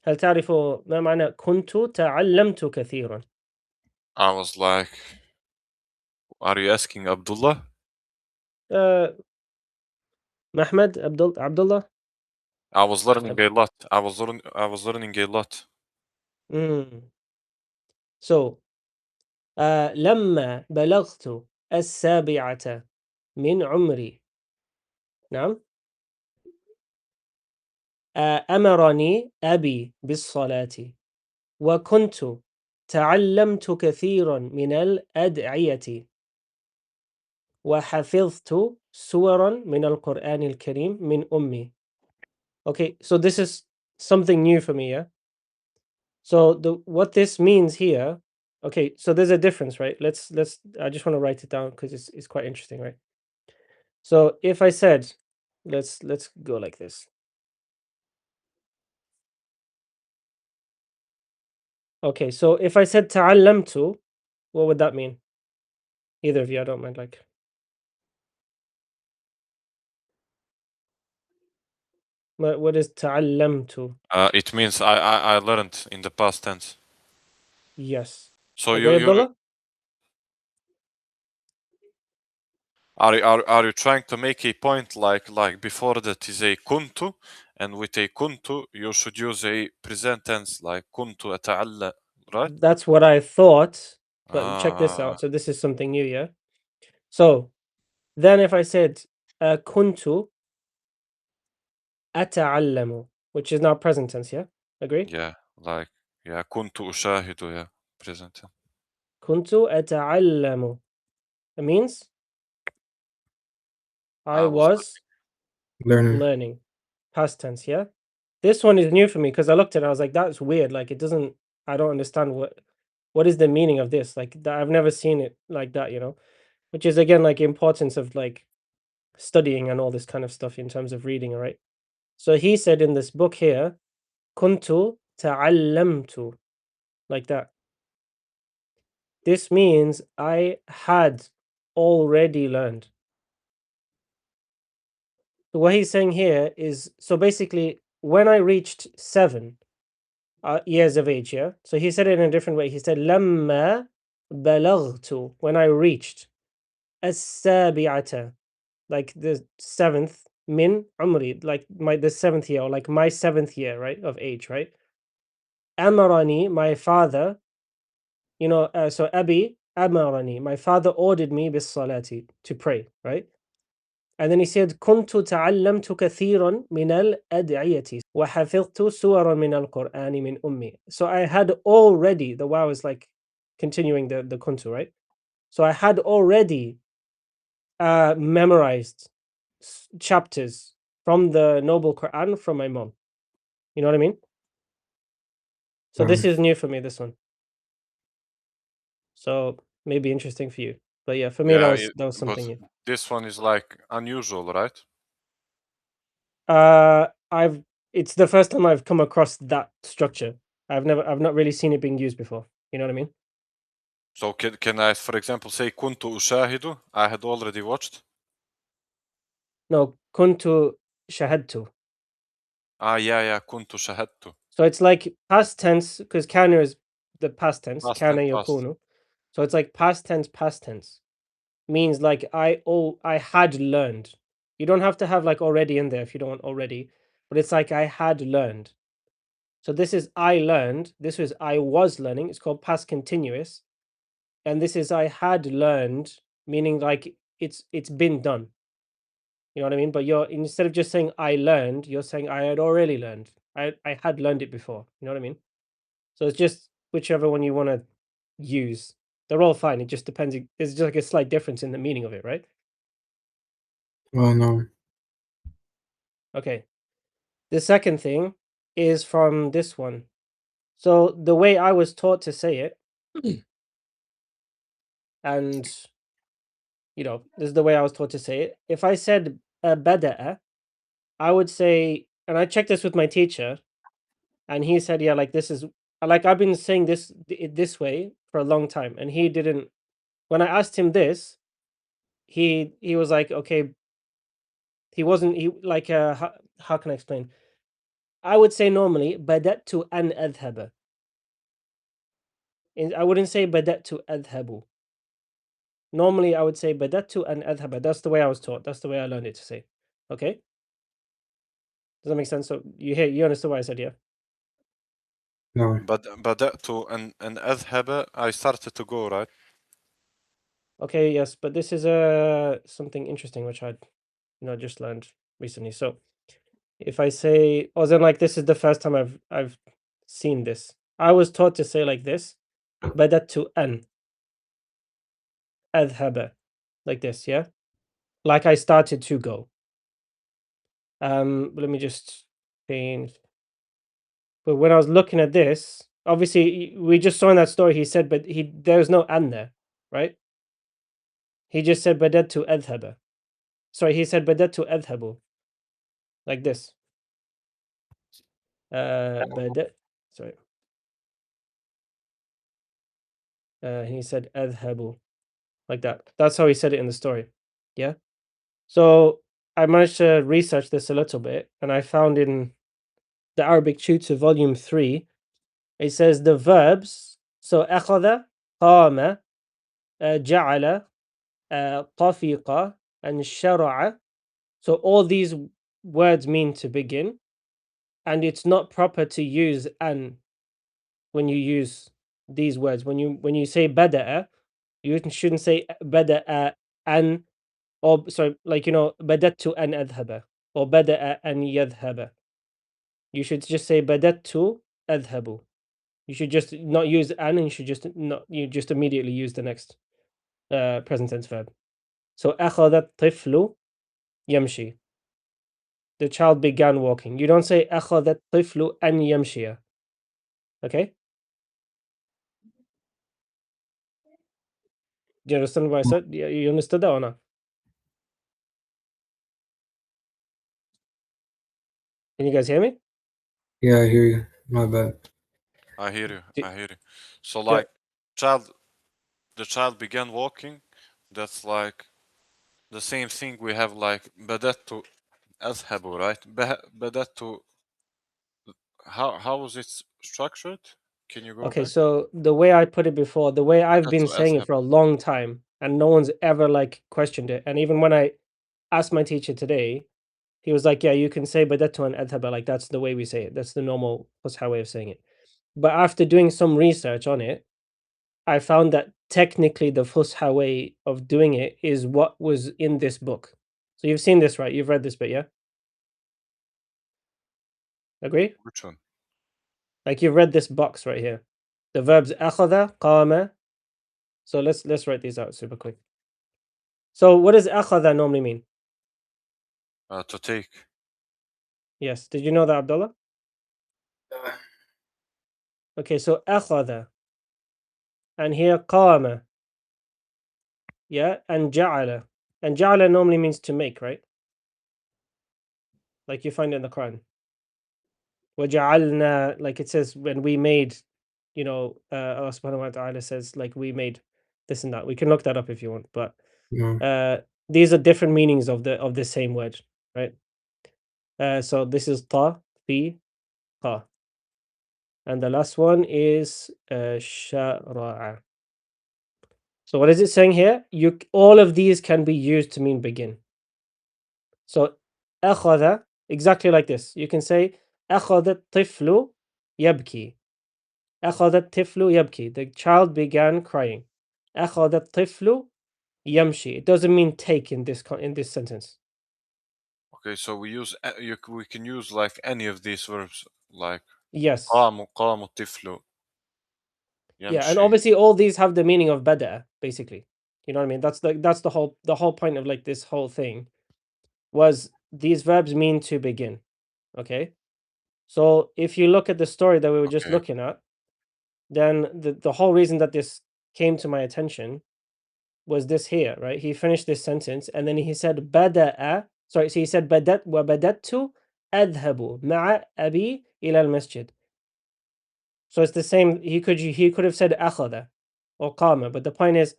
هل تعرف ما معنى كنت تعلمت كثيرا؟ I was like, are you asking Abdullah? آه محمد عبد الله. I was learning a lot. I was learning a lot. Mm. So لما بلغت 7 من عمري، نعم، أمرني أبي بالصلاة، وكنت تعلمت كثيرا من الأدعية، وحفظت سورا من القرآن الكريم من أمي. Okay, so this is something new for me, yeah? So what this means here, okay, so there's a difference, right? Let's I just want to write it down because it's quite interesting, right? So if I said, let's go like this. Okay, so if I said ta'allamtu, what would that mean? Either of you, I don't mind. Like, what is ta'allamtu? It means I learned in the past tense. Yes. So you Agree, you Abdullah? are you trying to make a point like before that is a kuntu, and with a kuntu you should use a present tense like kuntu ata'alla, right? That's what I thought, but check this Ah, out. So this is something new, yeah? So then if I said kuntu ata'allamu, which is now present tense, yeah? Agree? yeah, like yeah, kuntu ushahidu, yeah, present tense. Kuntu ata'allamu. It means I I was was Learning. learning. Past tense, yeah? This one is new for me because I looked at it, I was like, that's weird. Like it doesn't, I don't understand what is the meaning of this. Like that, I've never seen it like that, you know? Which is again like importance of like studying and all this kind of stuff in terms of reading, right? So he said in this book here, kuntu ta'allamtu, like that. This means I had already learned. So what he's saying here is, so basically, when I reached 7 years of age, yeah. So he said it in a different way. He said, "Lamma balagtu," when I reached as-sabi'ata, like the 7th min umri, like the 7th year, or like my 7th year, right, of age, right? Amarani, my father, so Abi amarani, my father ordered me bis salati, to pray, right? And then he said, كنت تعلمت كثيرا من الأدعية وحفظت سورا من القرآن من أمي. So I had already, the wow is like continuing the kuntu, right? So I had already memorized chapters from the noble Quran from my mom. You know what I mean? So this is new for me, this one. So maybe interesting for you. But yeah, for me yeah, that was but something new. this one is like unusual, right? I've it's the first time I've come across that structure. I've not really seen it being used before. You know what I mean? So can I, for example, say kuntu ushahidu? I had already watched. No, kuntu shahadtu. Yeah, kuntu shahadtu. So it's like past tense because kana is the past tense. Past Kana tense, past. yakunu. So it's like past tense, past tense means like I had learned. You don't have to have like already in there if you don't want already, but it's like I had learned. So this is I learned. This was I was learning. It's called past continuous. And this is I had learned, meaning like it's been done. You know what I mean? But you're instead of just saying I learned, you're saying I had already learned. I had learned it before. You know what I mean? So it's just whichever one you want to use. They're all fine. It just depends. There's just like a slight difference in the meaning of it, right? Well, no. Okay. The second thing is from this one. So the way I was taught to say it, and this is the way I was taught to say it. If I said bada'a, I would say, and I checked this with my teacher, and he said, yeah, like this is like I've been saying this way for a long time, and he didn't. When I asked him this, he was like, okay, he wasn't. He like how can I explain? I would say normally بدأت أن أذهب. I wouldn't say بدأت أذهب. Normally, I would say بدأت أن أذهب. That's the way I was taught. That's the way I learned it to say. Okay? Does that make sense? So you understood what I said, yeah? No. بدأت أن أذهب. I started to go, right? Okay, yes, but this is something interesting which I just learned recently. So if I say, oh, then like this is the first time I've seen this. I was taught to say like this, بدأت أن أذهب, like this, yeah, like I started to go. Let me just change. But when I was looking at this, obviously we just saw in that story he said, but there's no an there, right? He just said بدأت أذهب. Sorry, he said بدأت أذهب, like this. بدأ, sorry. He said أذهب, like that. That's how he said it in the story. Yeah. So I managed to research this a little bit, and I found in the Arabic Tutor, Volume 3, it says the verbs. So أخذ, قام, جعل, طفق, and شرع. So all these words mean to begin, and it's not proper to use an when you use these words. When you say بدأ, you shouldn't say بدأ an, or sorry, like بدأت أن أذهب or بدأ أن يذهب. You should just say بدأت أذهب. You should just not use an, and you just immediately use the next present tense verb. So أخذ الطفل يمشي. The child began walking. You don't say أخذ الطفل أن يمشي. Okay? Do you understand what I said? You understood that or not? Can you guys hear me? Yeah, I hear you. My bad. I hear you. Do- I hear you. So do- like the child began walking. That's like the same thing we have like بدأت أذهب, right? بدأت. How was it structured? Can you go Okay, back? so the way I put it before, the way I've بدأت been saying it أذهب. for a long time, and no one's ever like questioned it. And even when I asked my teacher today, he was like, "Yeah, you can say بدأت أن أذهب, like that's the way we say it. That's the normal Fusha way of saying it." But after doing some research on it, I found that technically the Fusha way of doing it is what was in this book. So you've seen this, right? You've read this bit, yeah? Agree? Which one? Like you've read this box right here. The verbs أخذ, قام. So let's write these out super quick. So what does أخذ normally mean? To take. Yes. Did you know that, Abdullah? Okay, so أخذ. And here قام. Yeah, and جعل. And جعل normally means to make, right? Like you find it in the Quran. وَجَعَلْنَا, like it says when we made, Allah subhanahu wa ta'ala says like we made this and that. We can look that up if you want, but No. these are different meanings of the same word, right? So this is ta, fi, qa. And the last one is shara'a. So what is it saying here? All of these can be used to mean begin. So أخذ, exactly like this. You can say أخذ الطفل يبكي. أخذ الطفل يبكي. The child began crying. أخذ الطفل يمشي. It doesn't mean take in this sentence. Okay, so we can use like any of these verbs like Yes. قام الطفل Yeah, and يمشي. obviously all these have the meaning of bada, basically. You know what I mean? That's the whole point of like this whole thing was these verbs mean to begin. Okay? So if you look at the story that we were just Okay. looking at, then the whole reason that this came to my attention was this here, right? He finished this sentence and then he said bada'a. Sorry, so he said badatu adhabu ma'a abi ila al-masjid. So it's the same. He could have said akhada or qama, but the point is,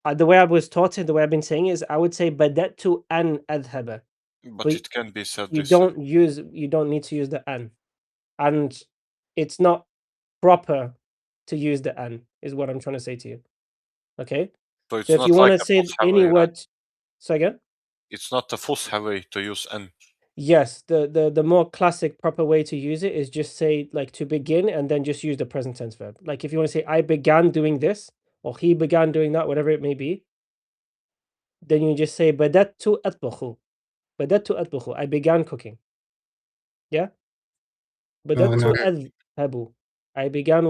the way I was taught it, the way I've been saying is, I would say badatu an adhaba. But But it can be said you this way. don't need to use the an. And it's not proper to use the an, is what I'm trying to say to you. Okay? So So it's if you not like wanna a say Fusha any way, right? word. Say again? It's not a Fusha way to use an. Yes, the more classic proper way to use it is just say like to begin and then just use the present tense verb. Like if you want to say I began doing this or he began doing that, whatever it may be, then you just say بدأت أطبخ. بدأت أطبخ. I began cooking. Yeah? بدأت No. أذهب. I began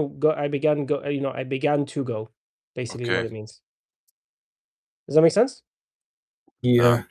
to go. Basically Okay. what it means. Does that make sense? Yeah.